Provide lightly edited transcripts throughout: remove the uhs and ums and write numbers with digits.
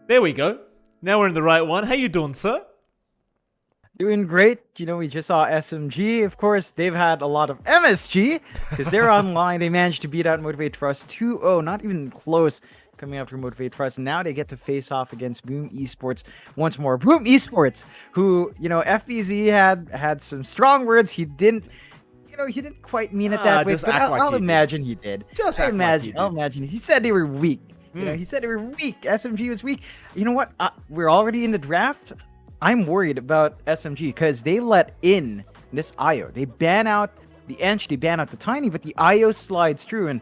There we go. Now we're in the right one. How you doing, sir? Doing great. We just saw SMG. Of course, they've had a lot of MSG because they're online. They managed to beat out Motivate Trust 2-0, not even close coming after Motivate Trust. And now they get to face off against Boom Esports once more. Boom Esports, who, FBZ had some strong words. He didn't quite mean it that way, just but act like I'll he did. imagine he did. Just I act like he imagine, I'll did. imagine. He said they were weak. He said they were weak. SMG was weak. You know what? We're already in the draft. I'm worried about SMG because they let in this IO. They ban out the Ench, they ban out the Tiny, but the IO slides through. And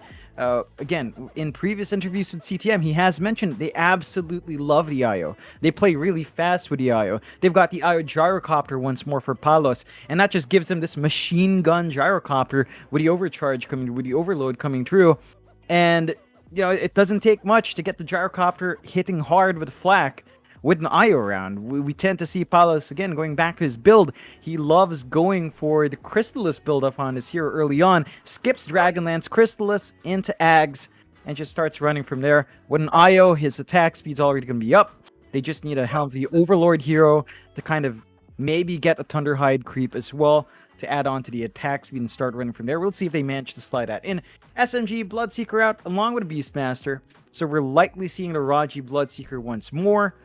again, in previous interviews with CTM, he has mentioned they absolutely love the IO. They play really fast with the IO. They've got the IO gyrocopter once more for Palos, and that just gives them this machine gun gyrocopter with the overcharge coming, with the overload coming through. And it doesn't take much to get the gyrocopter hitting hard with flak. With an IO round, we tend to see Palos again going back to his build. He loves going for the Crystallis build up on his hero early on, skips Dragonlance, Crystallis into Ags, and just starts running from there. With an IO, his attack speed's already going to be up. They just need a healthy Overlord hero to kind of maybe get a Thunderhide creep as well to add on to the attack speed and start running from there. We'll see if they manage to slide that in. SMG Bloodseeker out along with a Beastmaster, so we're likely seeing the Raji Bloodseeker once more.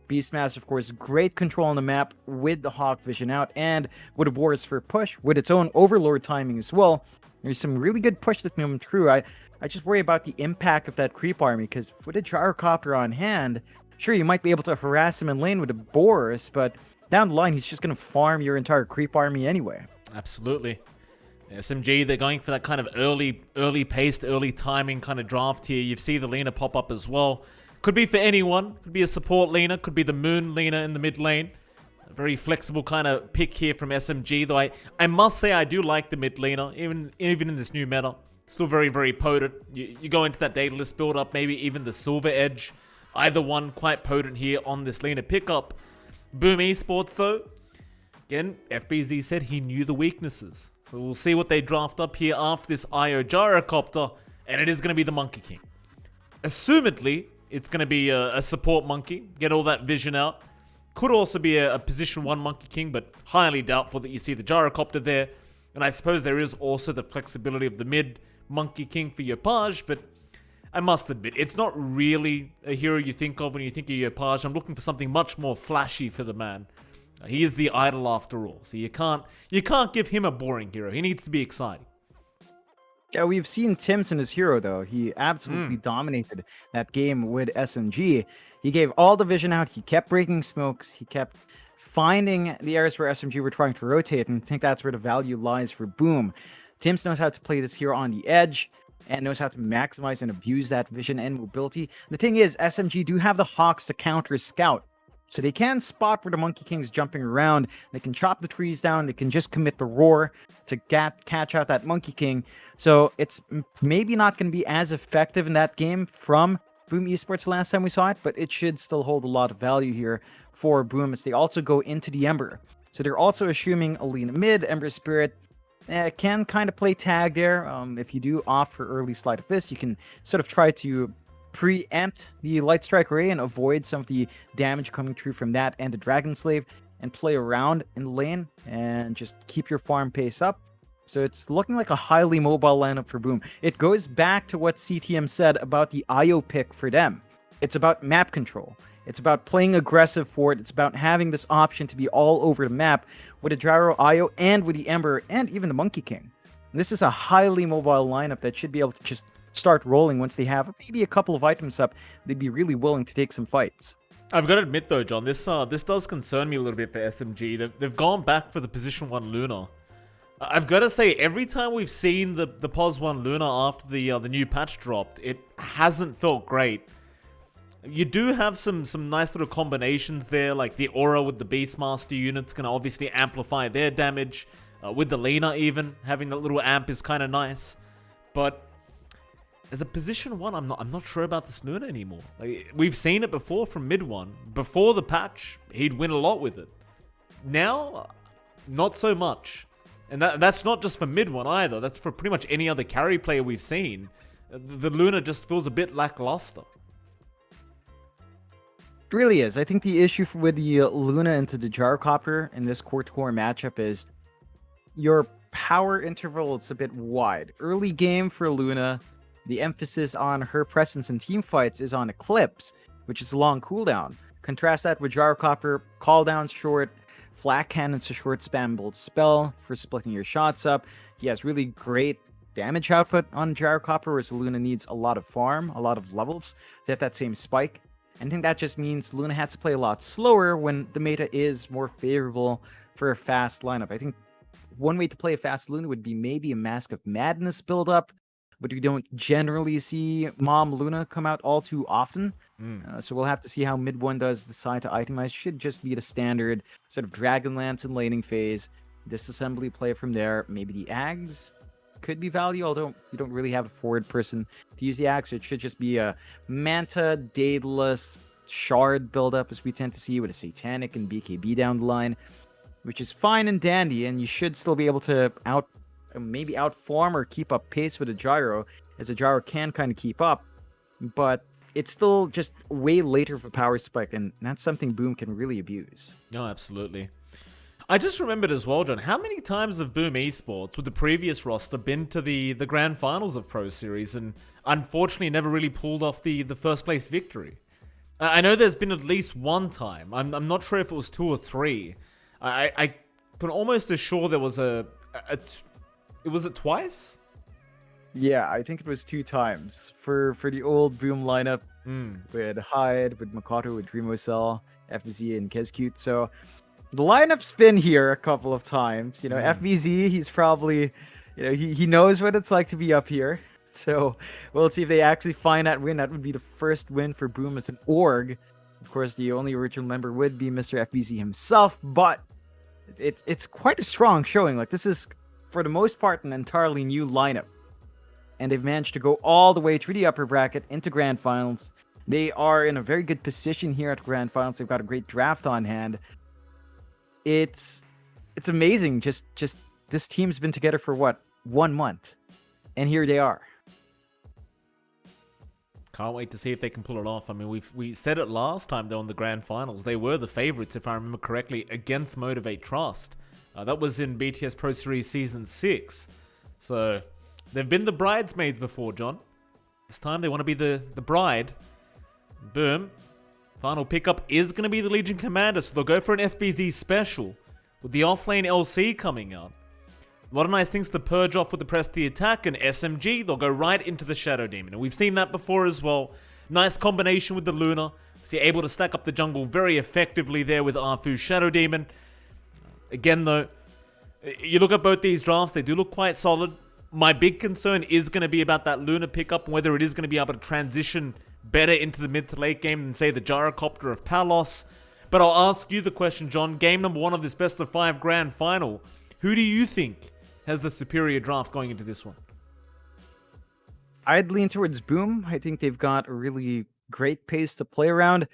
Beastmaster, of course, great control on the map with the Hawk Vision out and with a Boris for push with its own Overlord timing as well. There's some really good push that's coming through. I just worry about the impact of that creep army because with a gyrocopter on hand, sure, you might be able to harass him in lane with a Boris, but down the line, he's just going to farm your entire creep army anyway. Absolutely. SMG, they're going for that kind of early paced, early timing kind of draft here. You see the Lina pop up as well. Could be for anyone. Could be a support Lina. Could be the Moon Lina in the mid lane. A very flexible kind of pick here from SMG. Though I must say I do like the mid Lina, even in this new meta. Still very, very potent. You go into that Daedalus build up, maybe even the Silver Edge. Either one quite potent here on this Lina pickup. Boom Esports though. Again, FBZ said he knew the weaknesses. So we'll see what they draft up here after this IO Gyrocopter. And it is going to be the Monkey King. Assumedly, it's going to be a support Monkey. Get all that vision out. Could also be a position 1 Monkey King, but highly doubtful that you see the Gyrocopter there. And I suppose there is also the flexibility of the mid Monkey King for your Page, but I must admit, it's not really a hero you think of when you think of your Page. I'm looking for something much more flashy for the man. He is the idol after all, so you can't give him a boring hero. He needs to be exciting. Yeah, we've seen Timson as hero, though. He absolutely dominated that game with SMG. He gave all the vision out. He kept breaking smokes. He kept finding the areas where SMG were trying to rotate, and I think that's where the value lies for Boom. Tims knows how to play this hero on the edge and knows how to maximize and abuse that vision and mobility. The thing is, SMG do have the Hawks to counter Scout. So they can spot where the Monkey King's jumping around. They can chop the trees down. They can just commit the roar to catch out that Monkey King. So it's maybe not going to be as effective in that game from Boom Esports last time we saw it, but it should still hold a lot of value here for Boom as they also go into the Ember. So they're also assuming Alina mid, Ember Spirit can kind of play tag there. If you do opt for early Sleight of Fist, you can sort of try to preempt the Light Strike Ray and avoid some of the damage coming through from that and the Dragon Slave and play around in the lane and just keep your farm pace up. So it's looking like a highly mobile lineup for Boom. It goes back to what CTM said about the IO pick for them. It's about map control. It's about playing aggressive for it. It's about having this option to be all over the map with a Gyro IO and with the Ember and even the Monkey King. And this is a highly mobile lineup that should be able to just start rolling once they have maybe a couple of items up. They'd be really willing to take some fights. I've got to admit though, John, this does concern me a little bit for SMG. They've gone back for the position 1 Luna. I've got to say, every time we've seen the POS 1 Luna after the new patch dropped, it hasn't felt great. You do have some nice little combinations there, like the Aura with the Beastmaster units can obviously amplify their damage. With the Lina even, having that little amp is kind of nice. But as a position 1, I'm not sure about this Luna anymore. Like, we've seen it before from mid 1. Before the patch, he'd win a lot with it. Now, not so much. And that's not just for mid 1 either. That's for pretty much any other carry player we've seen. The Luna just feels a bit lackluster. really is. I think the issue with the Luna into the Gyrocopter in this core-to-core matchup is your power interval is a bit wide. Early game for Luna, the emphasis on her presence in team fights is on Eclipse, which is a long cooldown. Contrast that with Gyrocopter, cooldown's short, Flak Cannon's a short spam bolt spell for splitting your shots up. He has really great damage output on Gyrocopter, whereas Luna needs a lot of farm, a lot of levels to get that same spike. I think that just means Luna had to play a lot slower when the meta is more favorable for a fast lineup. I think one way to play a fast Luna would be maybe a Mask of Madness build-up, but we don't generally see Mom Luna come out all too often. So we'll have to see how mid one does decide to itemize. Should just be the standard sort of Dragonlance and laning phase. Disassembly play from there. Maybe the Ags could be value, although you don't really have a forward person to use the Ags. So it should just be a Manta, Daedalus, Shard build-up, as we tend to see with a Satanic and BKB down the line, which is fine and dandy, and you should still be able to maybe outform or keep up pace with a Gyro, as a Gyro can kind of keep up, but it's still just way later for power spike, and that's something Boom can really abuse. No, absolutely. I just remembered as well, John, how many times have Boom Esports with the previous roster been to the grand finals of Pro Series and unfortunately never really pulled off the first place victory? I know there's been at least one time. I'm not sure if it was 2 or 3. I can almost assure there was was it twice? Yeah, I think it was 2 times for the old Boom lineup with Hyde, with Makoto, with Dreamocell, FBZ, and Kezcute. So the lineup's been here a couple of times. You know, FBZ, he's probably, he knows what it's like to be up here. So we'll see if they actually find that win. That would be the first win for Boom as an org. Of course, the only original member would be Mr. FBZ himself, but it's quite a strong showing. Like, this is, for the most part, an entirely new lineup. And they've managed to go all the way through the upper bracket into Grand Finals. They are in a very good position here at Grand Finals. They've got a great draft on hand. It's amazing. Just this team's been together for what, 1 month, and here they are. Can't wait to see if they can pull it off. I mean, we said it last time though in the Grand Finals. They were the favorites, if I remember correctly, against Motivate Trust. That was in BTS Pro Series Season 6. So they've been the bridesmaids before, John. This time they want to be the bride. Boom. Final pickup is going to be the Legion Commander, so they'll go for an FBZ special with the offlane LC coming out. A lot of nice things to purge off with the Press the Attack and SMG. They'll go right into the Shadow Demon, and we've seen that before as well. Nice combination with the Luna. So you're able to stack up the jungle very effectively there with Arfu's Shadow Demon. Again though, you look at both these drafts, they do look quite solid. My big concern is going to be about that Luna pickup, and whether it is going to be able to transition better into the mid to late game than, say, the Gyrocopter of Palos. But I'll ask you the question, John. Game number 1 of this best of 5 grand final. Who do you think has the superior draft going into this one? I'd lean towards Boom. I think they've got a really great pace to play around.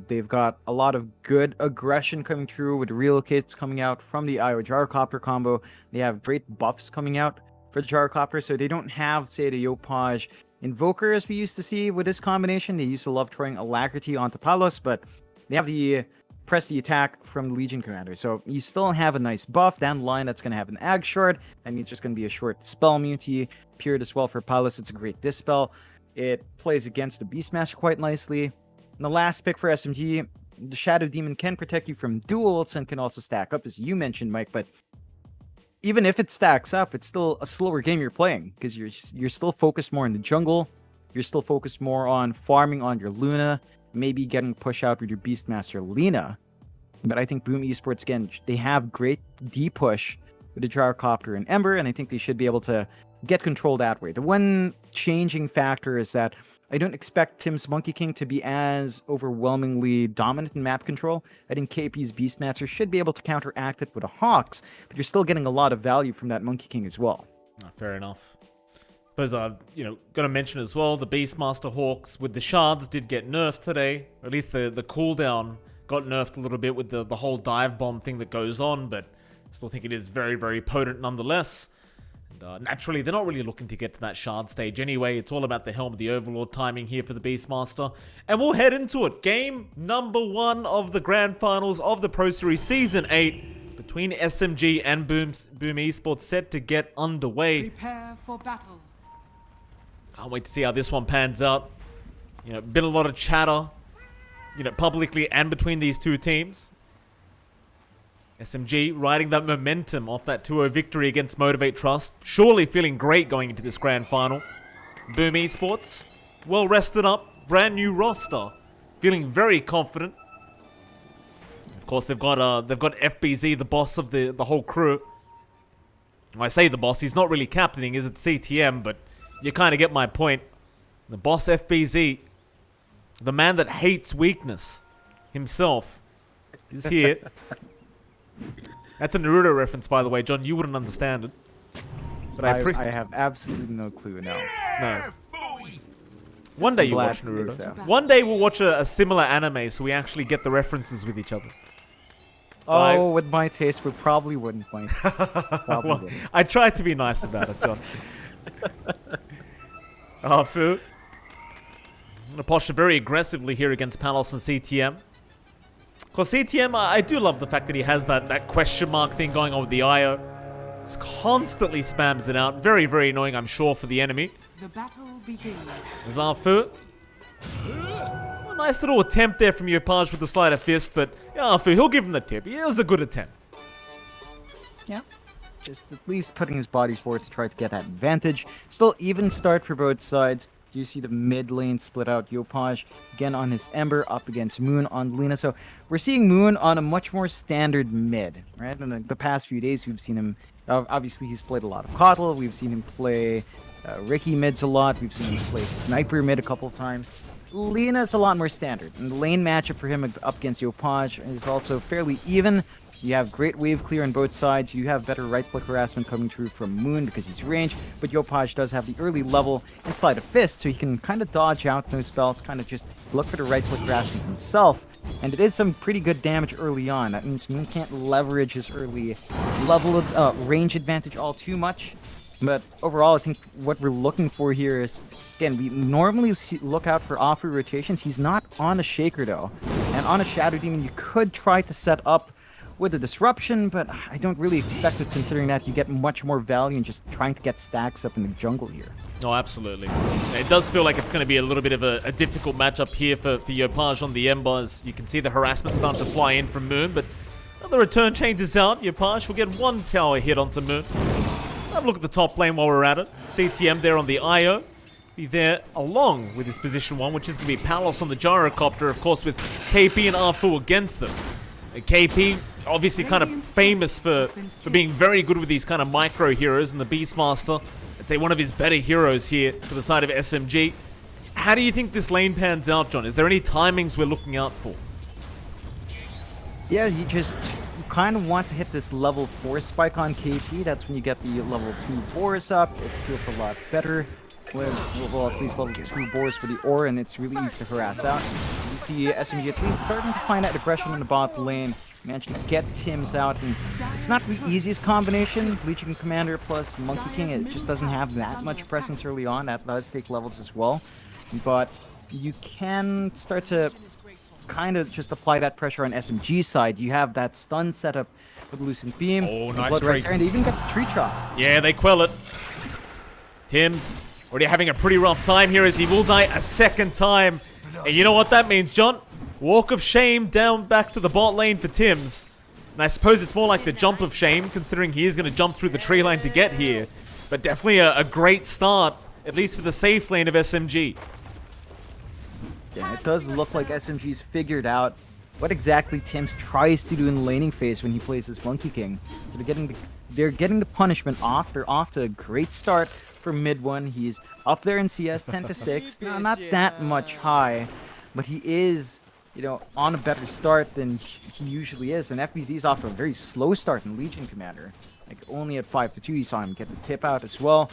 They've got a lot of good aggression coming through with relocates coming out from the IO Gyrocopter combo. They have great buffs coming out for the Gyrocopter, so they don't have, say, the Yopaj Invoker as we used to see with this combination. They used to love throwing Alacrity onto Palos, but they have the Press the Attack from the Legion Commander. So you still have a nice buff down the line that's going to have an Ag Shard. That means there's going to be a short spell immunity period as well for Palos. It's a great dispel. It plays against the Beastmaster quite nicely. And the last pick for SMG, the Shadow Demon can protect you from duels and can also stack up, as you mentioned, Mike, but even if it stacks up, it's still a slower game you're playing because you're still focused more in the jungle. You're still focused more on farming on your Luna, maybe getting push out with your Beastmaster Lina. But I think Boom Esports, again, they have great D-push with the Gyrocopter and Ember, and I think they should be able to get control that way. The one changing factor is that I don't expect Tim's Monkey King to be as overwhelmingly dominant in map control. I think KP's Beastmaster should be able to counteract it with a Hawks, but you're still getting a lot of value from that Monkey King as well. Fair enough. Suppose I've, got to mention as well, the Beastmaster Hawks with the shards did get nerfed today. Or at least the cooldown got nerfed a little bit with the whole dive bomb thing that goes on, but still think it is very, very potent nonetheless. Naturally, they're not really looking to get to that shard stage anyway. It's all about the Helm of the Overlord timing here for the Beastmaster. And we'll head into it. Game number 1 of the Grand Finals of the Pro Series Season 8 between SMG and Boom Esports set to get underway. Prepare for battle. Can't wait to see how this one pans out. Been a lot of chatter, publicly and between these two teams. SMG riding that momentum off that 2-0 victory against Motivate Trust. Surely feeling great going into this grand final. Boom Esports, well rested up, brand new roster. Feeling very confident. Of course, they've got FBZ, the boss of the whole crew. When I say the boss, he's not really captaining, is it CTM, but you kind of get my point. The boss FBZ, the man that hates weakness himself, is here. That's a Naruto reference, by the way, John. You wouldn't understand it. But I have absolutely no clue now. No. One day you watch Glad to Naruto. so. One day we'll watch a similar anime so we actually get the references with each other. Oh, with my taste, we probably wouldn't mind. Probably Well, wouldn't. I tried to be nice about it, John. Fu. Gonna posture very aggressively here against Palos and CTM. Because CTM, I do love the fact that he has that question mark thing going on with the IO. Just constantly spams it out. Very, very annoying, I'm sure, for the enemy. The battle begins. There's Fu. A nice little attempt there from Yopaj with the sleight of fist, but Fu, he'll give him the tip. It was a good attempt. Yeah. Just at least putting his body forward to try to get that advantage. Still even start for both sides. You see the mid lane split out. Yopaj again on his Ember up against Moon on Lina. So we're seeing Moon on a much more standard mid, right? In the past few days, we've seen him. Obviously, he's played a lot of Kotl. We've seen him play Ricky mids a lot. We've seen him play Sniper mid a couple of times. Lina's a lot more standard. And the lane matchup for him up against Yopaj is also fairly even. You have great wave clear on both sides. You have better right-click harassment coming through from Moon because he's ranged. But Yopaj does have the early level and sleight of fist, so he can kind of dodge out those spells, kind of just look for the right-click harassment himself. And it is some pretty good damage early on. That means Moon can't leverage his early level of range advantage all too much. But overall, I think what we're looking for here is, again, we normally look out for off rotations. He's not on a Shaker, though. And on a Shadow Demon, you could try to set up with a disruption, but I don't really expect it, considering that you get much more value in just trying to get stacks up in the jungle here. Oh, absolutely. It does feel like it's going to be a little bit of a difficult matchup here for Yopaj on the Embers. You can see the harassment starting to fly in from Moon, but the return changes out. Yopaj will get one tower hit onto Moon. Have a look at the top lane while we're at it. CTM there on the IO. Be there along with his position 1, which is going to be Palos on the gyrocopter, of course, with KP and Arfu against them. KP, obviously kind of famous for being very good with these kind of micro heroes, and the Beastmaster, I'd say one of his better heroes here for the side of SMG. How do you think this lane pans out, John? Is there any timings we're looking out for? Yeah, you kind of want to hit this level 4 spike on KP. That's when you get the level 2 Boris up. It feels a lot better. Well, at least level 2 Boris for the Aura, and it's really easy to harass out. You see SMG at least starting to find that aggression in the bot lane. Managed to get Tim's out, and it's not the easiest combination. Legion Commander plus Monkey King, it just doesn't have that much presence early on. That does take levels as well. But you can start to kind of just apply that pressure on SMG's side. You have that stun setup with Lucent Beam. Oh, nice Blood tree. Right, and they even get the Tree Chop. Yeah, they quell it. Tim's already having a pretty rough time here as he will die a second time. And you know what that means, John? Walk of shame down back to the bot lane for Tim's. And I suppose it's more like the jump of shame, considering he is going to jump through the tree line to get here. But definitely a great start, at least for the safe lane of SMG. Yeah, it does look like SMG's figured out what exactly Tim's tries to do in the laning phase when he plays as Monkey King. So they're getting the punishment off. They're off to a great start for mid 1. He's up there in CS 10 to 6. Now, not that much high, but he is, on a better start than he usually is. And FBZ's off to a very slow start in Legion Commander. Like, only at 5 to 2, you saw him get the tip out as well.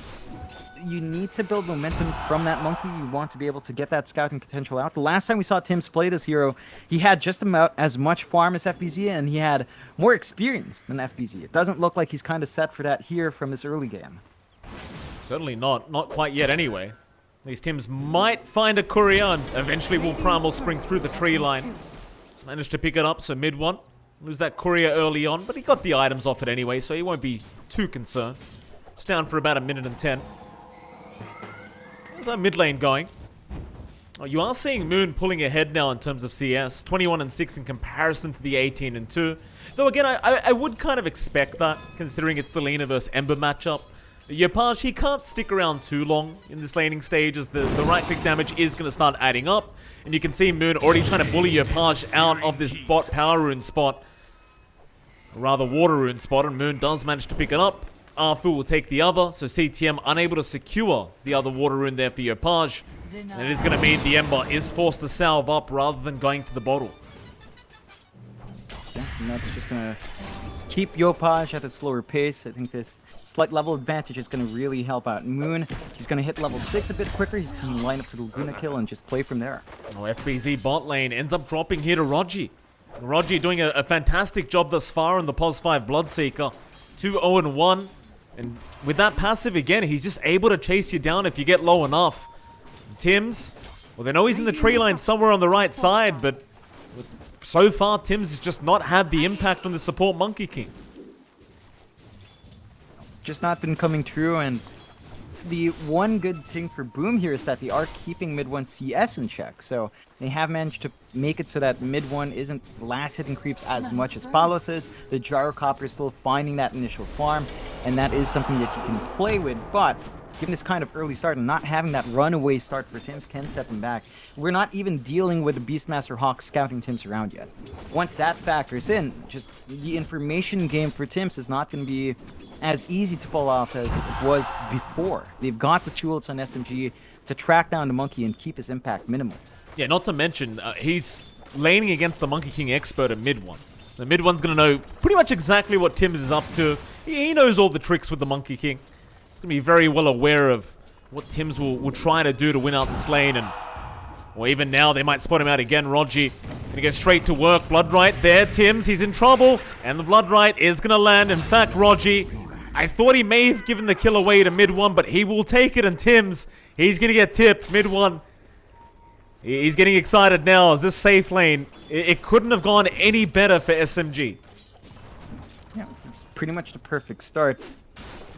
You need to build momentum from that Monkey. You want to be able to get that scouting potential out. The last time we saw Tim's play this hero, he had just about as much farm as FBZ, and he had more experience than FBZ. It doesn't look like he's kind of set for that here from this early game. Certainly not. Not quite yet anyway. These teams might find a courier and eventually will Primal spring through the tree line. He's managed to pick it up, so mid one. Lose that courier early on, but he got the items off it anyway, so he won't be too concerned. It's down for about 1:10. How's our mid lane going? Oh, you are seeing Moon pulling ahead now in terms of CS. 21-6 in comparison to the 18-2. Though again, I would kind of expect that, considering it's the Lina versus Ember matchup. Yopaj, he can't stick around too long in this laning stage, as the right-click damage is going to start adding up. And you can see Moon already trying to bully Yopaj out of this bot power rune spot. Or rather, water rune spot, and Moon does manage to pick it up. Arfu will take the other, so CTM unable to secure the other water rune there for Yopaj. And it is going to mean the Ember is forced to salve up rather than going to the bottle. Yeah, and that's just going to keep Yopaj at a slower pace. I think this slight level advantage is going to really help out Moon. He's going to hit level 6 a bit quicker. He's going to line up for the Laguna kill and just play from there. Oh, FBZ bot lane ends up dropping here to Rogi. Rogi doing a fantastic job thus far on the POS 5 Bloodseeker. 2-0-1. And with that passive again, he's just able to chase you down if you get low enough. Tims, well, they know he's in the tree line somewhere on the right side, but so far Tims has just not had the impact on the support Monkey King. Just not been coming through, and the one good thing for Boom here is that they are keeping mid 1 CS in check, so they have managed to make it so that mid 1 isn't last hitting creeps as much as Palos is. The Gyrocopter is still finding that initial farm, and that is something that you can play with, but given this kind of early start and not having that runaway start for Tims can set them back. We're not even dealing with the Beastmaster Hawk scouting Tims around yet. Once that factors in, just the information game for Tims is not going to be as easy to pull off as it was before. They've got the tools on SMG to track down the Monkey and keep his impact minimal. Yeah, not to mention, he's laning against the Monkey King expert at mid 1. The mid 1's going to know pretty much exactly what Tims is up to. He knows all the tricks with the Monkey King. He's going to be very well aware of what Tims will try to do to win out this lane. And, or even now, they might spot him out again. Rogi going to go straight to work. Blood right there. Tims, he's in trouble. And the Blood right is going to land. In fact, Rogi, I thought he may have given the kill away to mid 1, but he will take it. And Tims, he's going to get tipped mid 1. He's getting excited now as this safe lane, it couldn't have gone any better for SMG. Yeah, it's pretty much the perfect start.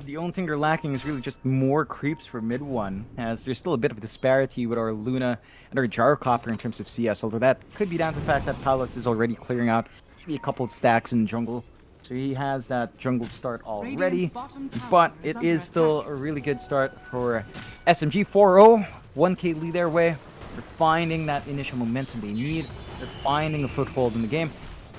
The only thing they're lacking is really just more creeps for mid 1, as there's still a bit of disparity with our Luna and our Gyrocopter in terms of CS, although that could be down to the fact that Palos is already clearing out maybe a couple of stacks in jungle. So he has that jungle start already, but it is still a really good start for SMG. 4-0, 1k lead their way. They're finding that initial momentum they need. They're finding a foothold in the game.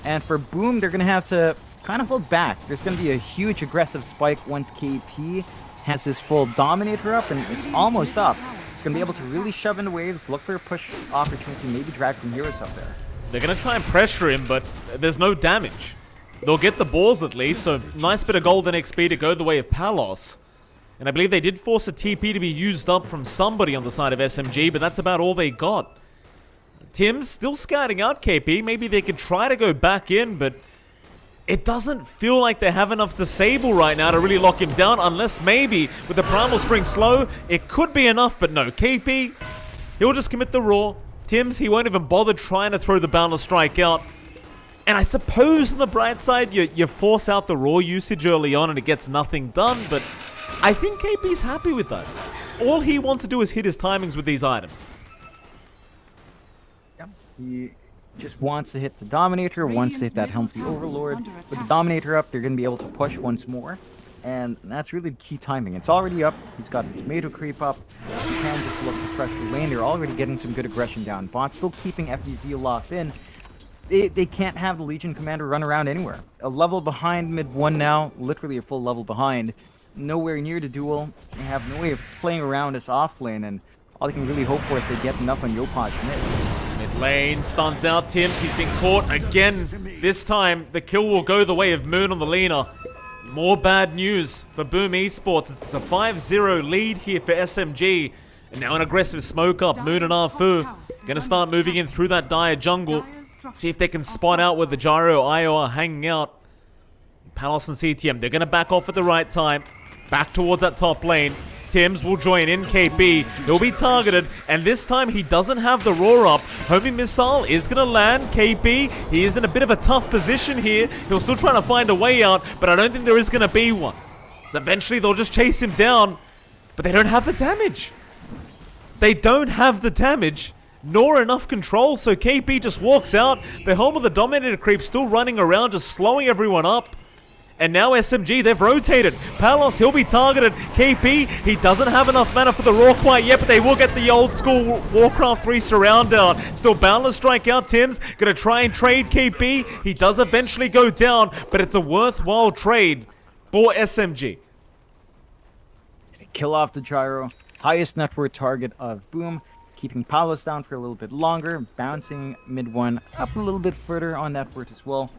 And for Boom, they're going to have to kind of hold back. There's going to be a huge aggressive spike once KP has his full Dominator up, and it's almost up. It's going to be able to really shove into waves, look for a push opportunity, maybe drag some heroes up there. They're going to try and pressure him, but there's no damage. They'll get the balls at least, so nice bit of golden XP to go the way of Palos. And I believe they did force a TP to be used up from somebody on the side of SMG, but that's about all they got. Tim's still scouting out KP. Maybe they could try to go back in, but it doesn't feel like they have enough Disable right now to really lock him down, unless maybe with the Primal Spring slow, it could be enough, but no. KP, he'll just commit the Raw. Tims, he won't even bother trying to throw the Boundless Strike out. And I suppose on the bright side, you force out the Raw usage early on and it gets nothing done, but I think KP's happy with that. All he wants to do is hit his timings with these items. Yeah, he just wants to hit the Dominator, wants to hit that Helmsy Overlord. With the Dominator up, they're going to be able to push once more. And that's really the key timing. It's already up. He's got the tomato creep up. He can just look to pressure lane. They're already getting some good aggression down. Bot still keeping FBZ locked in. They can't have the Legion Commander run around anywhere. A level behind mid 1 now, literally a full level behind. Nowhere near the duel. They have no way of playing around this off lane, and all they can really hope for is they get enough on Yopaj mid. Mid lane, stuns out Tims. He's been caught again. This time, the kill will go the way of Moon on the Lina. More bad news for Boom Esports. It's a 5-0 lead here for SMG. And now an aggressive smoke up. Moon and Arfu gonna start moving in through that dire jungle. See if they can spot out where the Gyro IO are hanging out. Palos and CTM, they're gonna back off at the right time. Back towards that top lane. Tims will join in KP. He'll be targeted, and this time he doesn't have the roar up. Homing missile is going to land. KP, he is in a bit of a tough position here. He'll still trying to find a way out, but I don't think there is going to be one. So eventually they'll just chase him down, but they don't have the damage. They don't have the damage, nor enough control, so KP just walks out. The home of the Dominator creep still running around, just slowing everyone up. And now SMG, they've rotated. Palos, he'll be targeted. KP, he doesn't have enough mana for the Roar quite yet, but they will get the old school Warcraft 3 surround out. Still Boundless strike out. Tims gonna try and trade KP. He does eventually go down, but it's a worthwhile trade for SMG. Kill off the gyro. Highest net worth target of Boom. Keeping Palos down for a little bit longer. Bouncing mid one up a little bit further on net worth as well.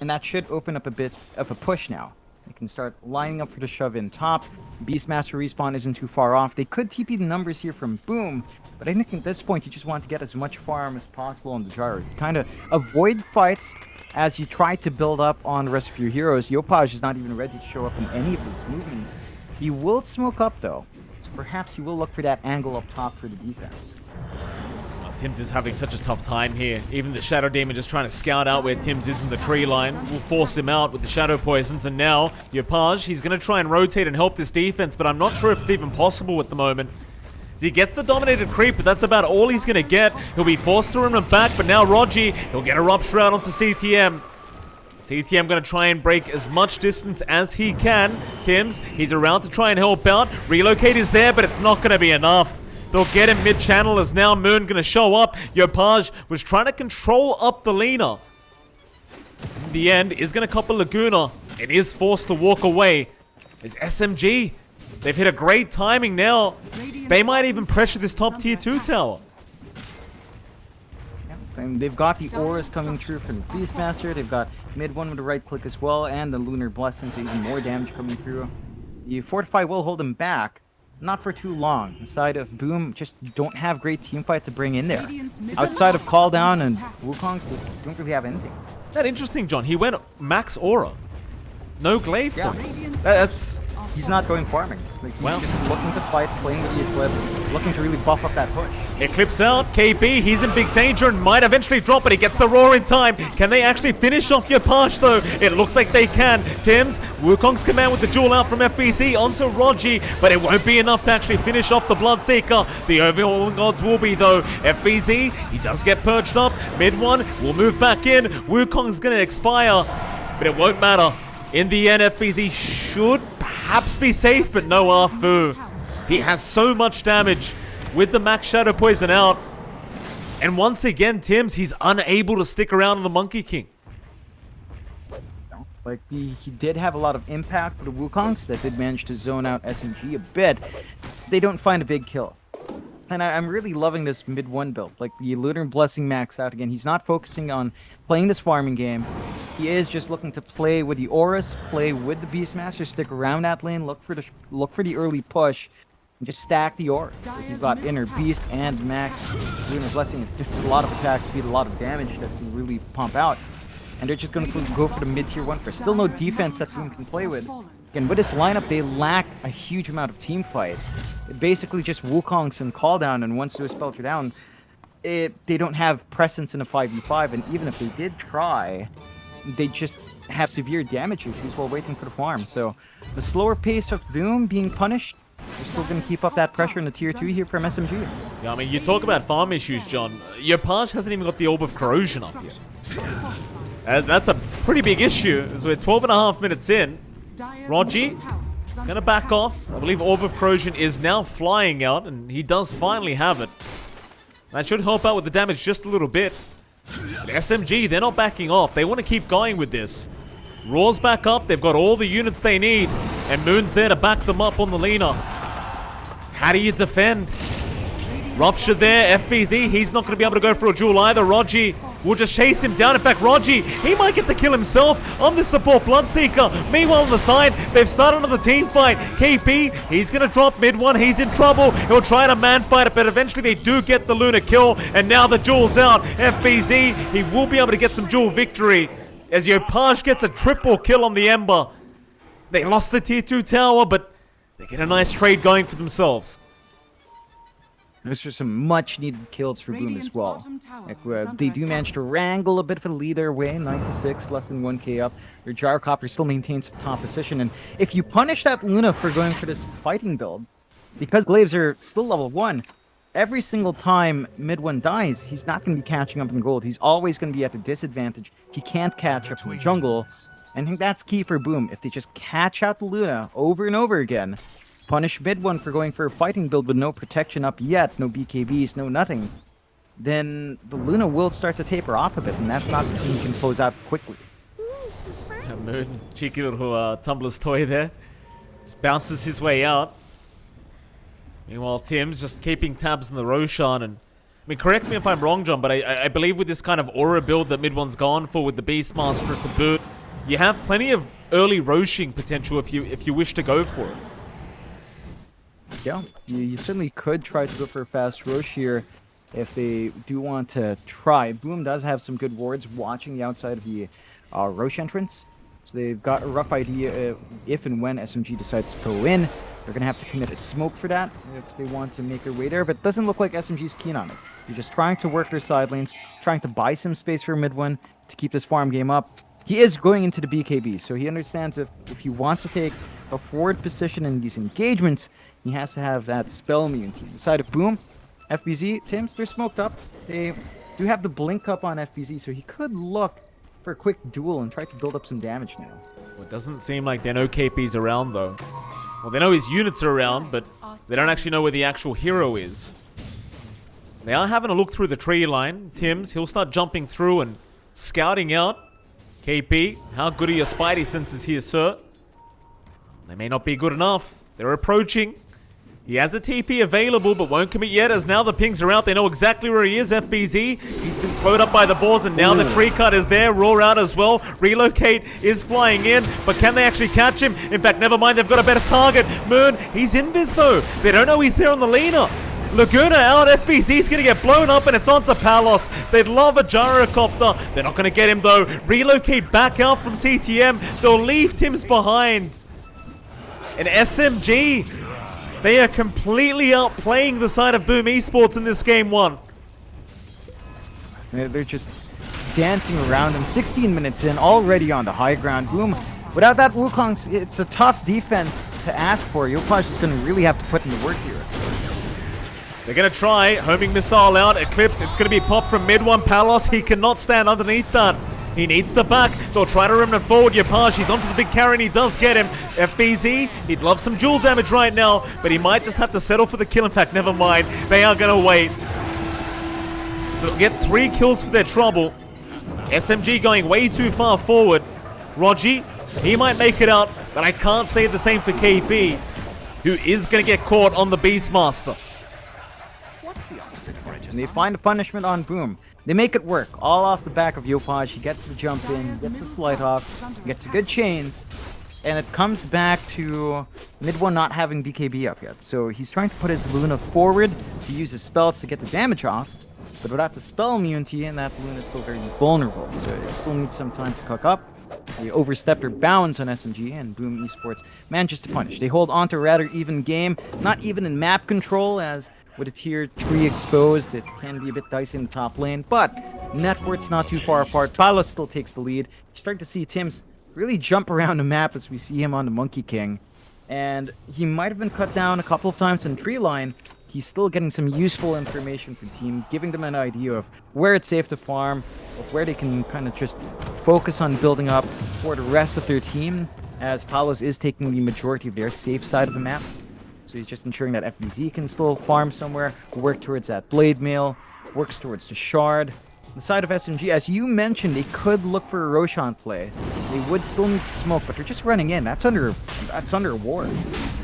And that should open up a bit of a push now. They can start lining up for the shove in top. Beastmaster respawn isn't too far off. They could TP the numbers here from Boom, but I think at this point you just want to get as much farm as possible on the gyro. Kind of avoid fights as you try to build up on the rest of your heroes. Yopaj is not even ready to show up in any of these movements. He will smoke up though, so perhaps he will look for that angle up top for the defense. Tims is having such a tough time here. Even the Shadow Demon just trying to scout out where Tims is in the tree line. Will force him out with the Shadow Poisons. And now, Yopaj, he's going to try and rotate and help this defense, but I'm not sure if it's even possible at the moment. So he gets the Dominated Creep, but that's about all he's going to get. He'll be forced to run him back, but now Rogi, he'll get a Rupture out onto CTM. CTM going to try and break as much distance as he can. Tims, he's around to try and help out. Relocate is there, but it's not going to be enough. They'll get him mid-channel as now Moon going to show up. Yopaj was trying to control up the Lina. In the end, is going to cop a Laguna and is forced to walk away. As SMG, they've hit a great timing now. They might even pressure this top tier 2 tower. And they've got the auras coming through from the Beastmaster. They've got mid one with the right click as well, and the Lunar Blessing, so even more damage coming through. The Fortify will hold them back. Not for too long. The side of Boom just don't have great team fight to bring in there. Outside of Call Down and Wukong's, they don't really have anything. That interesting, John. He went max aura. No glaive points. He's not going farming. Like, he's just looking to fight, playing with the Eclipse, looking to really buff up that push. Eclipse out. KP, he's in big danger and might eventually drop, but he gets the roar in time. Can they actually finish off Yopaj, though? It looks like they can. Tims, Wukong's command with the duel out from FBZ onto Rogi, but it won't be enough to actually finish off the Bloodseeker. The overall odds will be, though, FBZ, he does get purged up. Mid one will move back in. Wukong's going to expire, but it won't matter. In the end, FBZ should perhaps be safe, but no Arfu. He has so much damage with the max Shadow Poison out. And once again, Tims, he's unable to stick around on the Monkey King. Like, he did have a lot of impact for the Wukongs that did manage to zone out SMG a bit. They don't find a big kill. And I'm really loving this mid one build. Like, the Lunar Blessing max out again. He's not focusing on playing this farming game. He is just looking to play with the Auras, play with the Beastmaster, stick around that lane, look for the early push, and just stack the Auras. Like, you've got Inner Beast and Max Lunar Blessing. Just a lot of attack speed, a lot of damage that can really pump out. And they're just going to go for the mid-tier 1 first. Still no defense that Boom can play with. Again, with this lineup, they lack a huge amount of team fight. Basically just Wukongs and Call Down, and once those spells are down, they don't have presence in a 5v5, and even if they did try, they just have severe damage issues while waiting for the farm. So the slower pace of Boom being punished, they're still going to keep up that pressure in the tier 2 here from SMG. Yeah, I mean, you talk about farm issues, John. Your hasn't even got the Orb of Corrosion up yet. That's a pretty big issue, as we're 12.5 minutes in. Rogi is going to back off. I believe Orb of Corrosion is now flying out, and he does finally have it. That should help out with the damage just a little bit. But SMG, they're not backing off. They want to keep going with this. Roar's back up. They've got all the units they need. And Moon's there to back them up on the Lina. How do you defend? Rupture there. FBZ, he's not going to be able to go for a duel either. Rogi will just chase him down. In fact, Rogi, he might get the kill himself on this support Bloodseeker. Meanwhile, on the side, they've started another team fight. KP, he's going to drop mid one. He's in trouble. He'll try to man fight it, but eventually they do get the Lunar kill. And now the duel's out. FBZ, he will be able to get some duel victory as Yopaj gets a triple kill on the Ember. They lost the tier 2 tower, but They get a nice trade going for themselves. Those are some much-needed kills for Boom as Radiant's well. bottom tower Like, is under they do attack. manage to wrangle a bit of a lead their way, 96, less than 1k up. Their Gyrocopter still maintains the top position, and if you punish that Luna for going for this fighting build, because Glaives are still level 1, every single time mid one dies, he's not going to be catching up in gold. He's always going to be at a disadvantage. He can't catch up in the jungle. And I think that's key for Boom. If they just catch out the Luna over and over again, punish mid one for going for a fighting build with no protection up yet, no BKBs, no nothing, then the Luna will start to taper off a bit, and that's not something you can close out quickly. Moon, cheeky little tumbler's toy there. Just bounces his way out. Meanwhile, Tim's just keeping tabs on the Roshan. And I mean, correct me if I'm wrong, John, but I believe with this kind of aura build that mid one's gone for with the Beastmaster to boot, you have plenty of early Roshing potential if you wish to go for it. Yeah, you certainly could try to go for a fast Rosh here if they do want to try. Boom does have some good wards watching the outside of the Rosh entrance. So they've got a rough idea if and when SMG decides to go in. They're going to have to commit a smoke for that if they want to make their way there. But it doesn't look like SMG's keen on it. They're just trying to work their side lanes, trying to buy some space for mid one to keep this farm game up. He is going into the BKB, so he understands if he wants to take a forward position in these engagements, he has to have that spell immunity. The side of Boom, FBZ, Tims, they're smoked up. They do have the blink up on FBZ, so he could look for a quick duel and try to build up some damage now. Well, it doesn't seem like they know KP's around, though. Well, they know his units are around, but they don't actually know where the actual hero is. They are having a look through the tree line. Tims, he'll start jumping through and scouting out. KP, how good are your spidey senses here, sir? They may not be good enough. They're approaching. He has a TP available, but won't commit yet, as now the pings are out. They know exactly where he is, FBZ. He's been slowed up by the boars, and now the tree cut is there. Roar out as well. Relocate is flying in, but can they actually catch him? In fact, never mind, they've got a better target. Moon, he's invis though. They don't know he's there on the Lena. Laguna out, FBZ's gonna get blown up, and it's onto Palos. They'd love a gyrocopter. They're not gonna get him though. Relocate back out from CTM. They'll leave Tims behind. And SMG, they are completely outplaying the side of Boom Esports in this game one. They're just dancing around him. 16 minutes in, already on the high ground. Boom. Without that Wukong, it's a tough defense to ask for. Yopaj is going to really have to put in the work here. They're going to try. Homing missile out. Eclipse. It's going to be popped from mid one. Palos. He cannot stand underneath that. He needs the back. They'll try to remnant forward. Yopaj, he's onto the big carry and he does get him. FBZ, he'd love some dual damage right now, but he might just have to settle for the kill. In fact, never mind. They are going to wait. So they'll get 3 kills for their trouble. SMG going way too far forward. Rogi, he might make it out, but I can't say the same for KP, who is going to get caught on the Beastmaster. And they find a punishment on Boom. They make it work, all off the back of Yopaj. He gets the jump in, gets the slide off, gets good chains, and it comes back to mid one not having BKB up yet. So he's trying to put his Luna forward to use his spells to get the damage off, but without the spell immunity, and that Luna is still very vulnerable. So it still needs some time to cook up. They overstepped their bounds on SMG, and Boom Esports manages to punish. They hold on to a rather even game, not even in map control, as with a tier 3 exposed, it can be a bit dicey in the top lane, but net worth's not too far apart. Palos still takes the lead. You start to see Tims really jump around the map as we see him on the Monkey King, and he might have been cut down a couple of times in tree line. He's still getting some useful information for the team, giving them an idea of where it's safe to farm, of where they can kind of just focus on building up for the rest of their team, as Palos is taking the majority of their safe side of the map. So he's just ensuring that FBZ can still farm somewhere, work towards that Blade Mail, works towards the Shard. The side of SMG, as you mentioned, they could look for a Roshan play. They would still need to smoke, but they're just running in. That's under a ward.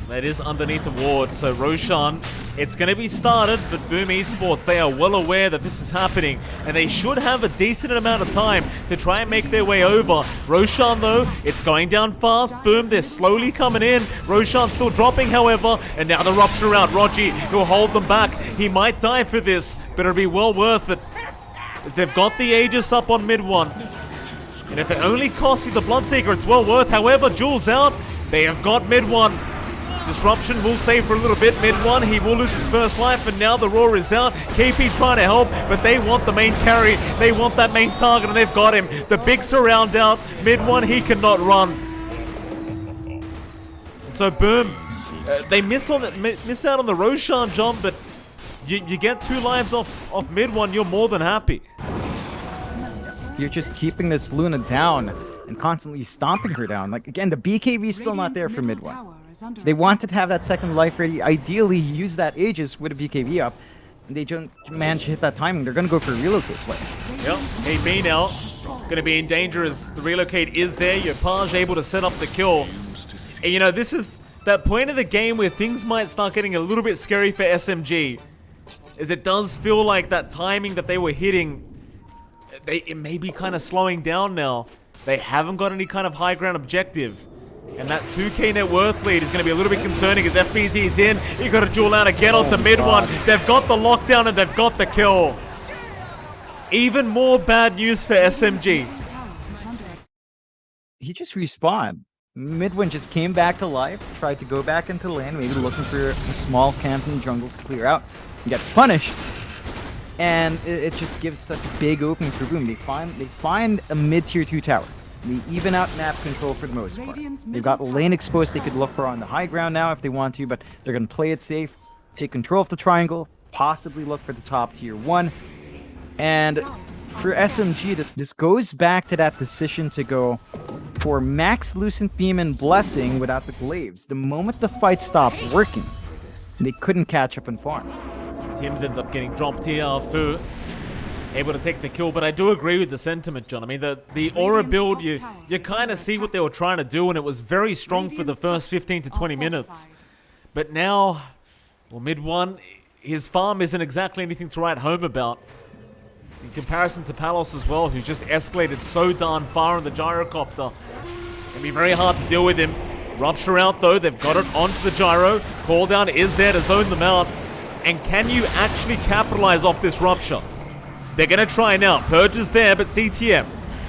That is underneath the ward. So Roshan, it's going to be started, but Boom Esports, they are well aware that this is happening, and they should have a decent amount of time to try and make their way over. Roshan, though, it's going down fast. Boom, they're slowly coming in. Roshan still dropping, however, and now the rupture around. Rogi, who'll hold them back. He might die for this, but it'll be well worth it, as they've got the Aegis up on mid one. And if it only costs you the Bloodseeker, it's well worth. However, Jules out. They have got mid one. Disruption will save for a little bit. Mid one, he will lose his first life, and now the Roar is out. KP trying to help, but they want the main carry. They want that main target, and they've got him. The big surround out. Mid one, he cannot run. And so boom, they miss out on the Roshan, John, but you get 2 lives off mid one, you're more than happy. You're just keeping this Luna down and constantly stomping her down. Like, again, the BKB is still not there for mid one. So they wanted to have that second life ready. Ideally, use that Aegis with a BKB up. And they don't manage to hit that timing. They're going to go for a relocate play. Yep, KB now going to be in danger as the relocate is there. Yopaj able to set up the kill. And, you know, this is that point of the game where things might start getting a little bit scary for SMG. As it does feel like that timing that they were hitting, it may be kind of slowing down now. They haven't got any kind of high ground objective. And that 2k net worth lead is going to be a little bit concerning as FBZ is in. You got to duel out again onto mid one. They've got the lockdown and they've got the kill. Even more bad news for SMG. He just respawned. Mid one just came back to life, tried to go back into lane, maybe looking for a small camp in the jungle to clear out. He gets punished. And it just gives such a big opening for Boom. They find a mid-tier 2 tower. They even out map control for the most part. They've got lane exposed they could look for on the high ground now if they want to, but they're going to play it safe, take control of the triangle, possibly look for the top tier 1. And for SMG, this goes back to that decision to go for max Lucent Beam and Blessing without the glaives. The moment the fight stopped working, they couldn't catch up and farm. Tim's ends up getting dropped here. Fu able to take the kill, but I do agree with the sentiment, John. I mean, the aura build, you kind of see what they were trying to do, and it was very strong for the first 15 to 20 minutes. But now, well, mid one, his farm isn't exactly anything to write home about. In comparison to Palos as well, who's just escalated so darn far in the gyrocopter. It's gonna be very hard to deal with him. Rupture out though, they've got it onto the gyro. Call down is there to zone them out. And can you actually capitalize off this rupture? They're going to try now. Purge is there, but CTM.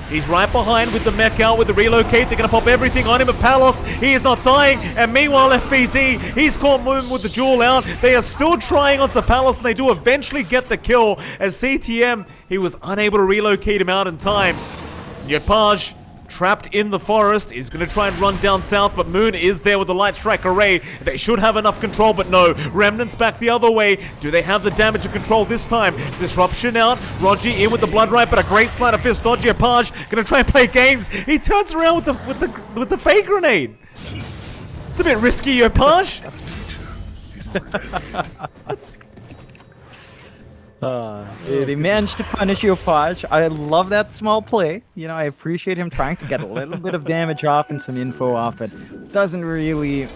He's right behind with the mech out with the relocate. They're going to pop everything on him. But Palos, he is not dying. And meanwhile, FBZ, he's caught moving with the duel out. They are still trying onto Palos, and they do eventually get the kill. As CTM, he was unable to relocate him out in time. Yopaj, trapped in the forest, is going to try and run down south, but Moon is there with the light strike array. They should have enough control, but no. Remnants back the other way. Do they have the damage and control this time? Disruption out. Roger in with the blood right, but a great sleight of fist. Dodgy Apage going to try and play games. He turns around with the fake grenade. It's a bit risky, Apage. They managed to punish Yopaj. I love that small play. You know, I appreciate him trying to get a little bit of damage off and some info off it. Doesn't really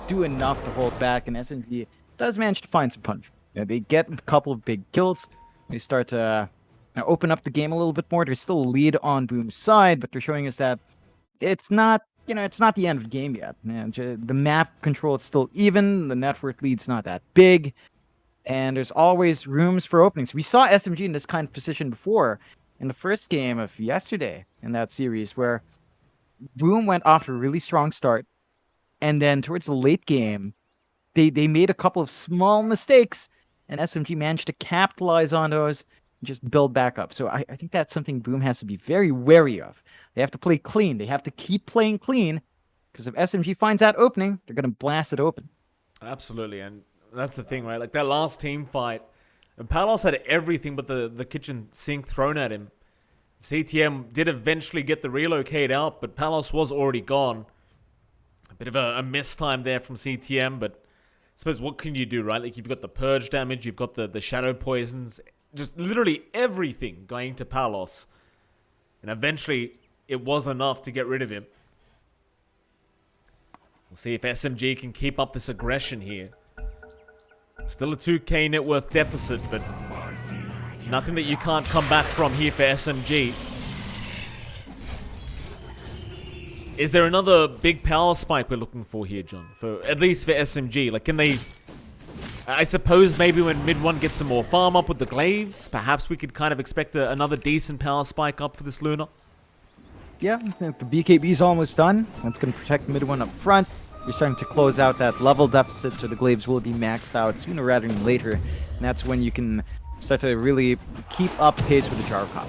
do enough to hold back, and SMG does manage to find some punch. You know, they get a couple of big kills. They start to open up the game a little bit more. There's still a lead on Boom's side, but they're showing us that it's not, it's not the end of the game yet. Man, the map control is still even. The network lead's not that big. And there's always rooms for openings. We saw SMG in this kind of position before in the first game of yesterday in that series, where Boom went off to a really strong start. And then towards the late game, they made a couple of small mistakes, and SMG managed to capitalize on those and just build back up. So I think that's something Boom has to be very wary of. They have to play clean. They have to keep playing clean, because if SMG finds that opening, they're going to blast it open. Absolutely, and that's the thing, right? Like that last team fight, and Palos had everything but the kitchen sink thrown at him. CTM did eventually get the relocate out, but Palos was already gone. A bit of a miss time there from CTM, but I suppose what can you do, right? Like you've got the purge damage, you've got the shadow poisons, just literally everything going to Palos. And eventually it was enough to get rid of him. We'll see if SMG can keep up this aggression here. Still a 2k net worth deficit, but nothing that you can't come back from here for SMG. Is there another big power spike we're looking for here, John? At least for SMG. Like, can they... I suppose maybe when mid one gets some more farm up with the glaives, perhaps we could kind of expect another decent power spike up for this Luna. Yeah, I think the BKB's almost done. That's going to protect mid one up front. you're starting to close out that level deficit, so the glaives will be maxed out sooner rather than later. And that's when you can start to really keep up pace with the Gyrocopter.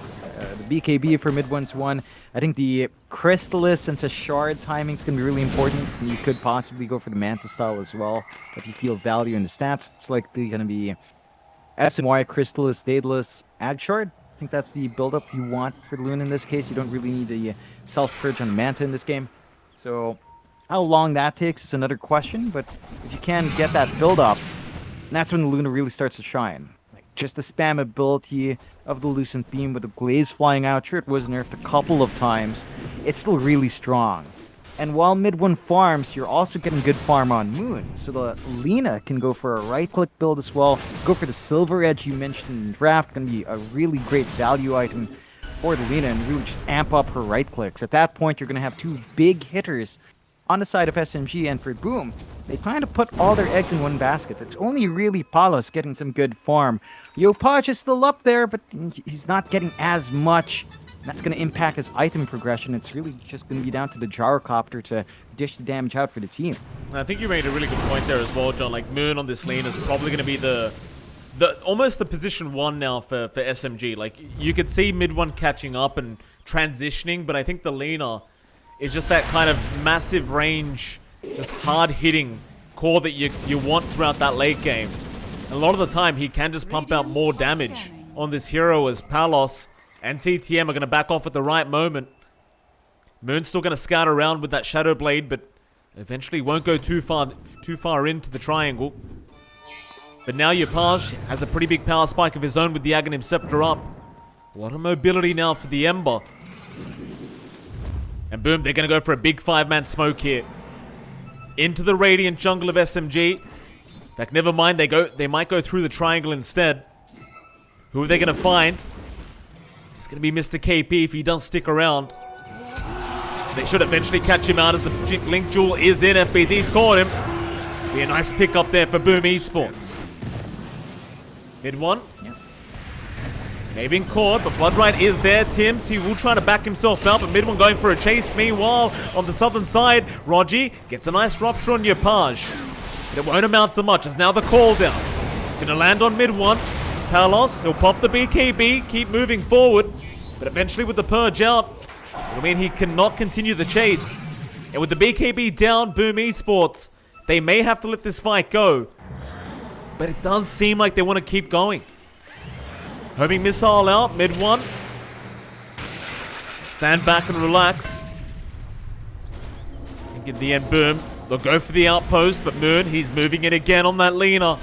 The BKB for mid 1-1. I think the Crystallis into Shard timing is going to be really important. You could possibly go for the Manta style as well. If you feel value in the stats, it's likely going to be SMY, Crystallis, Daedalus, Ag Shard. I think that's the build-up you want for the Luna in this case. You don't really need the self-purge on Manta in this game. So how long that takes is another question, but if you can get that build-up, that's when the Luna really starts to shine. Just the spam ability of the Lucent Beam with the Glaze flying out. Sure, it was nerfed a couple of times. It's still really strong. And while mid 1 farms, you're also getting good farm on Moon. So the Lina can go for a right-click build as well. Go for the Silver Edge you mentioned in draft. Going to be a really great value item for the Lina and really just amp up her right-clicks. At that point, you're going to have two big hitters on the side of SMG, and for Boom, they kind of put all their eggs in one basket. It's only really Palos getting some good farm. Yopaj is still up there, but he's not getting as much. That's going to impact his item progression. It's really just going to be down to the Gyrocopter to dish the damage out for the team. I think you made a really good point there as well, John. Like, Moon on this lane is probably going to be the almost the position 1 now for SMG. Like, you could see mid 1 catching up and transitioning, but I think the Lina is just that kind of massive range, just hard-hitting core that you want throughout that late game. And a lot of the time, he can just pump out more damage on this hero as Palos and CTM are going to back off at the right moment. Moon's still going to scout around with that Shadow Blade, but eventually won't go too far into the triangle. But now Yopaj has a pretty big power spike of his own with the Aghanim Scepter up. A lot of mobility now for the Ember. And boom, they're going to go for a big 5-man smoke here. Into the Radiant jungle of SMG. In fact, never mind, they might go through the triangle instead. Who are they going to find? It's going to be Mr. KP if he does stick around. They should eventually catch him out as the Link Jewel is in. FBZ's caught him. Be a nice pick up there for Boom Esports. Mid 1. Yep. Maybe in caught, but Bloodright is there. Tims, he will try to back himself out, but mid 1 going for a chase. Meanwhile, on the southern side, Rogi gets a nice rupture on Yopaj. But it won't amount to much as now the call down. Gonna land on mid 1. Palos, he'll pop the BKB, keep moving forward. But eventually with the purge out, it'll mean he cannot continue the chase. And with the BKB down, Boom Esports, they may have to let this fight go. But it does seem like they want to keep going. Homing missile out, mid 1. Stand back and relax. And in the end, Boom, they'll go for the outpost, but Moon, he's moving in again on that Lina.